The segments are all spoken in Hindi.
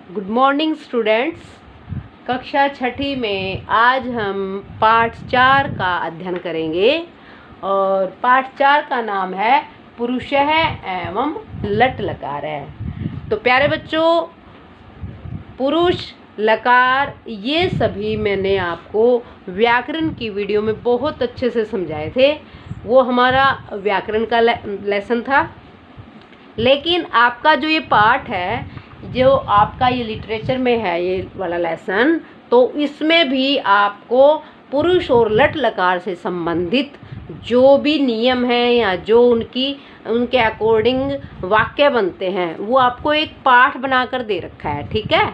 Good morning students. कक्षा छठी में आज हम पाठ 4 का अध्ययन करेंगे और पाठ 4 का नाम है पुरुषः एवं लट लकार है। तो प्यारे बच्चों, पुरुष लकार ये सभी मैंने आपको व्याकरण की वीडियो में बहुत अच्छे से समझाए थे। वो हमारा व्याकरण का लेसन था। लेकिन आपका जो ये पाठ है, जो आपका ये लिटरेचर में है ये वाला लेसन, तो इसमें भी आपको पुरुष और लट लकार से संबंधित जो भी नियम हैं या जो उनके अकॉर्डिंग वाक्य बनते हैं वो आपको एक पाठ बनाकर दे रखा है। ठीक है,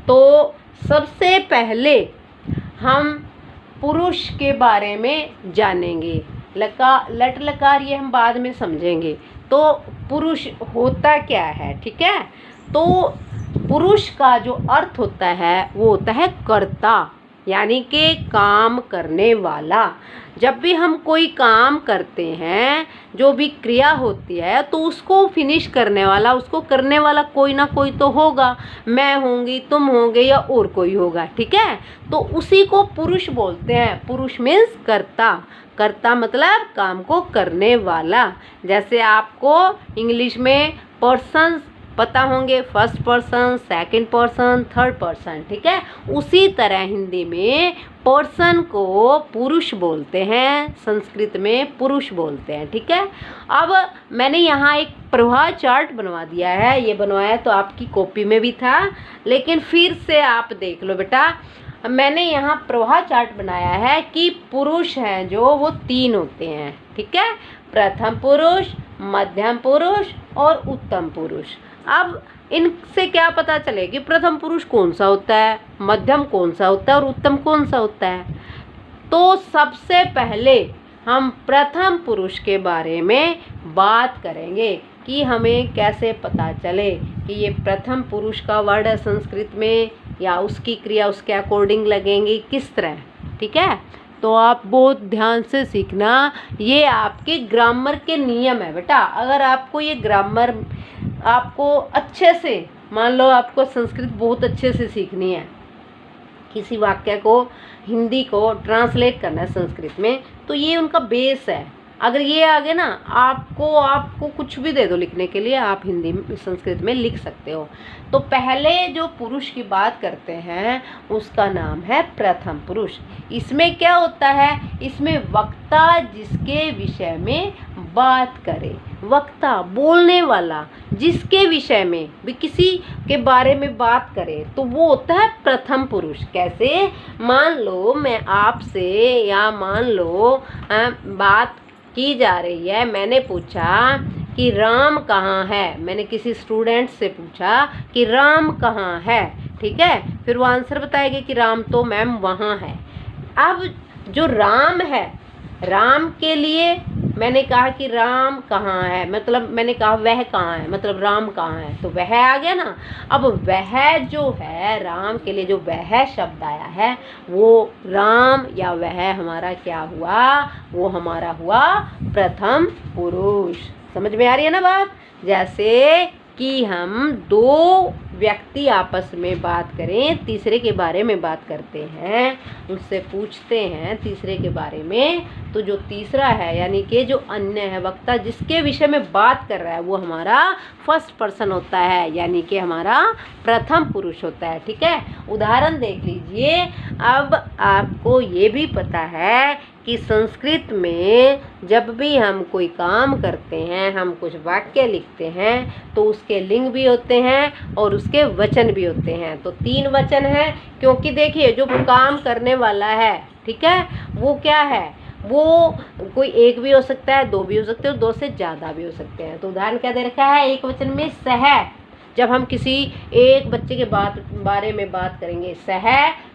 तो सबसे पहले हम पुरुष के बारे में जानेंगे। लट लकार ये हम बाद में समझेंगे। तो पुरुष होता क्या है, ठीक है। तो पुरुष का जो अर्थ होता है वो होता है कर्ता, यानी कि काम करने वाला। जब भी हम कोई काम करते हैं, जो भी क्रिया होती है, तो उसको फिनिश करने वाला, उसको करने वाला कोई ना कोई तो होगा। मैं होंगी, तुम होंगे या और कोई होगा। ठीक है, तो उसी को पुरुष बोलते हैं। पुरुष मीन्स कर्ता। कर्ता मतलब काम को करने वाला। जैसे आपको इंग्लिश में पर्सन पता होंगे, first person, second person, third person. ठीक है, उसी तरह हिंदी में पर्सन को पुरुष बोलते हैं, संस्कृत में पुरुष बोलते हैं। ठीक है, अब मैंने यहाँ एक प्रवाह चार्ट बनवा दिया है। ये बनवाया तो आपकी कॉपी में भी था, लेकिन फिर से आप देख लो बेटा। मैंने यहाँ प्रवाह चार्ट बनाया है कि पुरुष हैं जो वो 3 होते हैं। ठीक है, प्रथम पुरुष, मध्यम पुरुष और उत्तम पुरुष। अब इनसे क्या पता चले कि प्रथम पुरुष कौन सा होता है, मध्यम कौन सा होता है और उत्तम कौन सा होता है। तो सबसे पहले हम प्रथम पुरुष के बारे में बात करेंगे कि हमें कैसे पता चले कि ये प्रथम पुरुष का वर्ड है संस्कृत में, या उसकी क्रिया उसके अकॉर्डिंग लगेंगी किस तरह। ठीक है, तो आप बहुत ध्यान से सीखना। ये आपके ग्रामर के नियम है बेटा। अगर आपको ये ग्रामर आपको अच्छे से, मान लो आपको संस्कृत बहुत अच्छे से सीखनी है, किसी वाक्य को हिंदी को ट्रांसलेट करना है संस्कृत में, तो ये उनका बेस है। अगर ये आगे ना, आपको कुछ भी दे दो लिखने के लिए, आप हिंदी में संस्कृत में लिख सकते हो। तो पहले जो पुरुष की बात करते हैं उसका नाम है प्रथम पुरुष। इसमें क्या होता है, इसमें वक्ता जिसके विषय में बात करे, वक्ता बोलने वाला जिसके विषय में भी किसी के बारे में बात करे, तो वो होता है प्रथम पुरुष। कैसे, मान लो मैं आपसे, या मान लो बात की जा रही है, मैंने पूछा कि राम कहाँ है। मैंने किसी स्टूडेंट से पूछा कि राम कहाँ है। ठीक है, फिर वो आंसर बताएगी कि राम तो मैम वहाँ है। अब जो राम है, राम के लिए मैंने कहा कि राम कहाँ है, मतलब मैंने कहा वह कहाँ है, मतलब राम कहाँ है, तो वह आ गया ना। अब वह जो है, राम के लिए जो वह शब्द आया है, वो राम या वह हमारा क्या हुआ, वो हमारा हुआ प्रथम पुरुष। समझ में आ रही है ना बात। जैसे कि हम 2 व्यक्ति आपस में बात करें, तीसरे के बारे में बात करते हैं, उनसे पूछते हैं तीसरे के बारे में, तो जो तीसरा है यानी कि जो अन्य है, वक्ता जिसके विषय में बात कर रहा है, वो हमारा फर्स्ट पर्सन होता है, यानी कि हमारा प्रथम पुरुष होता है। ठीक है, उदाहरण देख लीजिए। अब आपको ये भी पता है कि संस्कृत में जब भी हम कोई काम करते हैं, हम कुछ वाक्य लिखते हैं, तो उसके लिंग भी होते हैं और उसके वचन भी होते हैं। तो 3 वचन हैं, क्योंकि देखिए जो काम करने वाला है, ठीक है, वो क्या है, वो कोई 1 भी हो सकता है, 2 भी हो सकते हैं, 2 से ज़्यादा भी हो सकते हैं। तो उदाहरण क्या दे रखा है, एक वचन में सह। जब हम किसी एक बच्चे के बारे में बात करेंगे, सह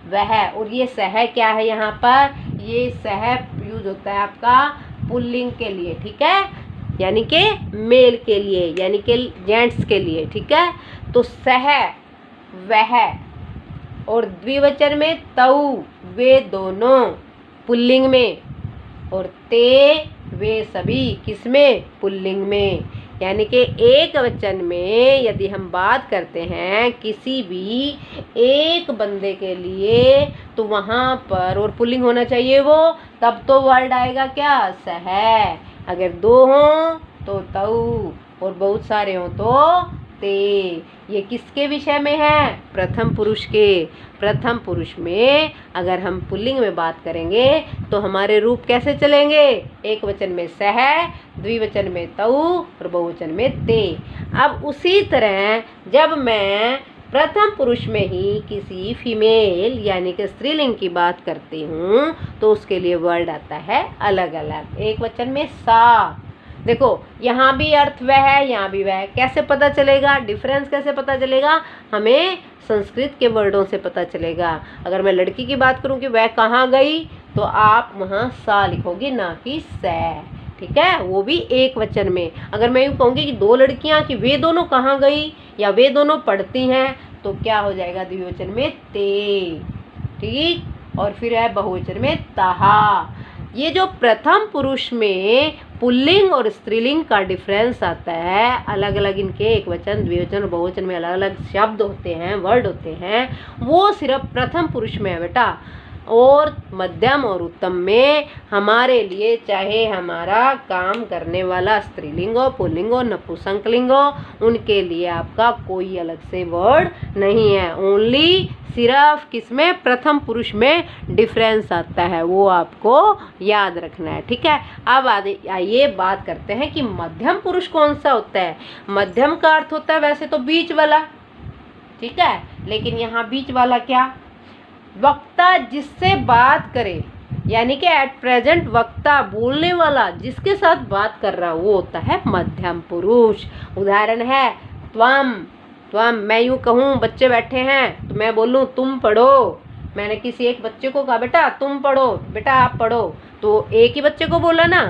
वह, और ये सह क्या है, यहाँ पर ये सह यूज होता है आपका पुल्लिंग के लिए। ठीक है, यानी कि मेल के लिए, यानी कि जेंट्स के लिए। ठीक है, तो सह वह, और द्विवचन में तऊ वे दोनों पुल्लिंग में, और ते वे सभी किसमें, पुल्लिंग में। यानी कि एक वचन में यदि हम बात करते हैं किसी भी एक बंदे के लिए तो वहाँ पर और पुल्लिंग होना चाहिए वो, तब तो वर्ड आएगा क्या, सह। अगर दो हों तो तऊ और बहुत सारे हों तो ते। ये किसके विषय में है, प्रथम पुरुष के। प्रथम पुरुष में अगर हम पुल्लिंग में बात करेंगे तो हमारे रूप कैसे चलेंगे, एक वचन में सह, द्विवचन में तऊ और बहुवचन में ते। अब उसी तरह जब मैं प्रथम पुरुष में ही किसी फीमेल यानी कि स्त्रीलिंग की बात करती हूँ तो उसके लिए वर्ड आता है अलग अलग। एक वचन में सा, देखो यहाँ भी अर्थ वह है, यहाँ भी वह है, कैसे पता चलेगा, डिफरेंस कैसे पता चलेगा, हमें संस्कृत के वर्डों से पता चलेगा। अगर मैं लड़की की बात करूँ कि वह कहाँ गई तो आप वहाँ सा लिखोगे ना कि सै, ठीक है, वो भी एक वचन में। अगर मैं यूँ कहूँगी कि दो लड़कियाँ कि वे दोनों कहाँ गई या वे दोनों पढ़ती हैं तो क्या हो जाएगा, द्विवचन में ते, ठीक। और फिर है बहुवचन में तहा। ये जो प्रथम पुरुष में पुल्लिंग और स्त्रीलिंग का डिफरेंस आता है, अलग अलग इनके एक वचन द्विवचन और बहुवचन में अलग अलग शब्द होते हैं, वर्ड होते हैं, वो सिर्फ प्रथम पुरुष में है बेटा। और मध्यम और उत्तम में हमारे लिए चाहे हमारा काम करने वाला स्त्रीलिंग हो, पुल्लिंग हो, नपुंसकलिंग हो, उनके लिए आपका कोई अलग से वर्ड नहीं है। ओनली सिर्फ किसमें, प्रथम पुरुष में डिफरेंस आता है, वो आपको याद रखना है, ठीक है। अब आइए बात करते हैं कि मध्यम पुरुष कौन सा होता है। मध्यम का अर्थ होता है वैसे तो बीच वाला, ठीक है, लेकिन यहाँ बीच वाला क्या, वक्ता जिससे बात करे, यानी कि एट प्रेजेंट वक्ता बोलने वाला जिसके साथ बात कर रहा वो होता है मध्यम पुरुष। उदाहरण है त्वम, त्वम, मैं यूँ कहूँ बच्चे बैठे हैं तो मैं बोलूँ तुम पढ़ो, मैंने किसी एक बच्चे को कहा बेटा तुम पढ़ो, बेटा आप पढ़ो, तो एक ही बच्चे को बोला ना।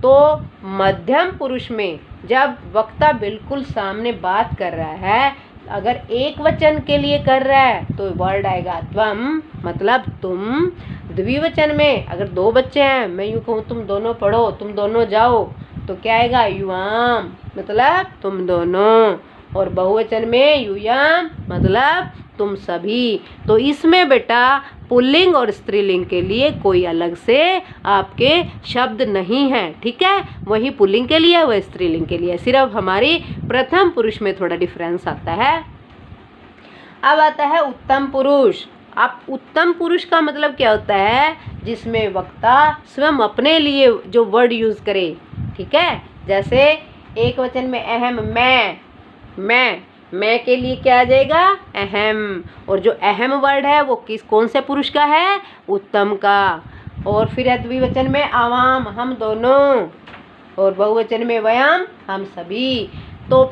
तो मध्यम पुरुष में जब वक्ता बिल्कुल सामने बात कर रहा है, अगर एक वचन के लिए कर रहा है तो वर्ड आएगा त्वम, मतलब तुम। द्विवचन में अगर दो बच्चे हैं, मैं यूँ कहूँ तुम दोनों पढ़ो, तुम दोनों जाओ, तो क्या आएगा, युवाम, मतलब तुम दोनों। और बहुवचन में यूयम, मतलब तुम सभी। तो इसमें बेटा पुल्लिंग और स्त्रीलिंग के लिए कोई अलग से आपके शब्द नहीं है, ठीक है। वही पुल्लिंग के लिए वह स्त्रीलिंग के लिए, सिर्फ हमारी प्रथम पुरुष में थोड़ा डिफरेंस आता है। अब आता है उत्तम पुरुष। अब उत्तम पुरुष का मतलब क्या होता है, जिसमें वक्ता स्वयं अपने लिए जो वर्ड यूज करे, ठीक है। जैसे एक वचन में अहम, मैं के लिए क्या आ जाएगा, अहम। और जो अहम वर्ड है वो कौन से पुरुष का है, उत्तम का। और फिर है द्विवचन में आवाम, हम दोनों। और बहुवचन में वयम, हम सभी। तो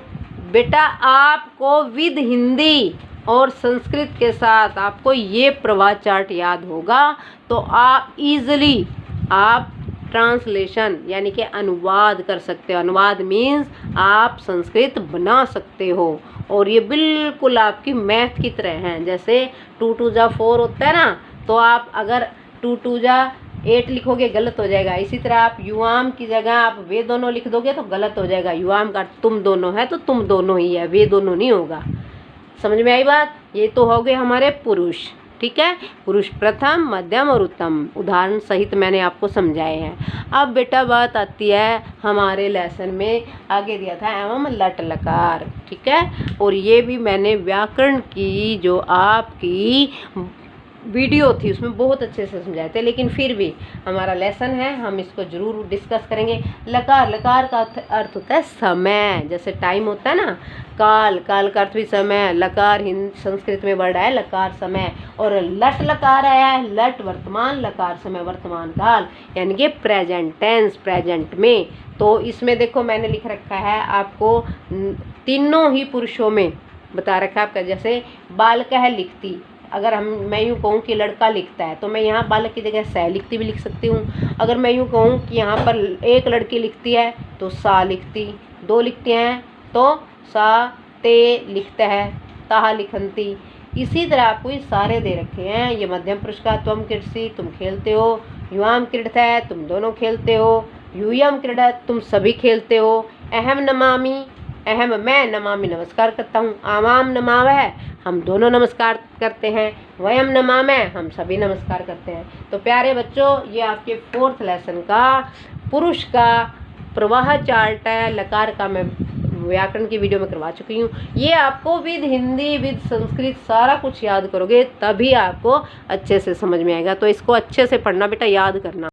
बेटा आपको विद हिंदी और संस्कृत के साथ आपको ये प्रवाह चार्ट याद होगा तो आप इजीली आप ट्रांसलेशन यानी कि अनुवाद कर सकते हो। अनुवाद मीन्स आप संस्कृत बना सकते हो और ये बिल्कुल आपकी मैथ की तरह हैं। जैसे 2 2 जा 4 होता है ना, तो आप अगर 2 2 जा 8 लिखोगे गलत हो जाएगा। इसी तरह आप युवाम की जगह आप वे दोनों लिख दोगे तो गलत हो जाएगा। युवाम का तुम दोनों है तो तुम दोनों ही है, वे दोनों नहीं होगा। समझ में आई बात। ये तो हो गए हमारे पुरुष, ठीक है। पुरुष प्रथम, मध्यम और उत्तम उदाहरण सहित मैंने आपको समझाए हैं। अब बेटा बात आती है हमारे लेसन में आगे दिया था एवं लट लकार, ठीक है। और ये भी मैंने व्याकरण की जो आपकी वीडियो थी उसमें बहुत अच्छे से समझाए थे, लेकिन फिर भी हमारा लेसन है, हम इसको जरूर डिस्कस करेंगे। लकार, लकार का अर्थ होता है समय, जैसे टाइम होता है ना, काल, काल का अर्थ भी समय। लकार हिंदी संस्कृत में वर्ड है लकार समय। और लट लकार आया है, लट वर्तमान, लकार समय वर्तमान काल, यानी कि प्रेजेंट टेंस, प्रेजेंट में। तो इसमें देखो मैंने लिख रखा है आपको तीनों ही पुरुषों में बता रखा है आपका। जैसे बालक है लिखती, अगर मैं यूँ कहूँ कि लड़का लिखता है तो मैं यहाँ बालक की जगह सह लिखती भी लिख सकती हूँ। अगर मैं यूँ कहूँ कि यहाँ पर एक लड़की लिखती है तो सा लिखती, दो लिखते हैं तो सा ते लिखता है, ताहा लिखंती। इसी तरह आपको ये सारे दे रखे हैं। ये मध्यम पुरुष का त्वम क्रीडसी, तुम खेलते हो। युवाम क्रीडत है, तुम दोनों खेलते हो। यूयम क्रीडत, तुम सभी खेलते हो। अहम नमामि, अहम मैं, नमामि नमस्कार करता हूँ, आवाम नमावह हम दोनों नमस्कार करते हैं, वयम नमामः हम सभी नमस्कार करते हैं। तो प्यारे बच्चों, ये आपके 4th लेसन का पुरुष का प्रवाह चार्ट है। लकार का मैं व्याकरण की वीडियो में करवा चुकी हूँ। ये आपको विद हिंदी विद संस्कृत सारा कुछ याद करोगे तभी आपको अच्छे से समझ में आएगा। तो इसको अच्छे से पढ़ना बेटा, याद करना।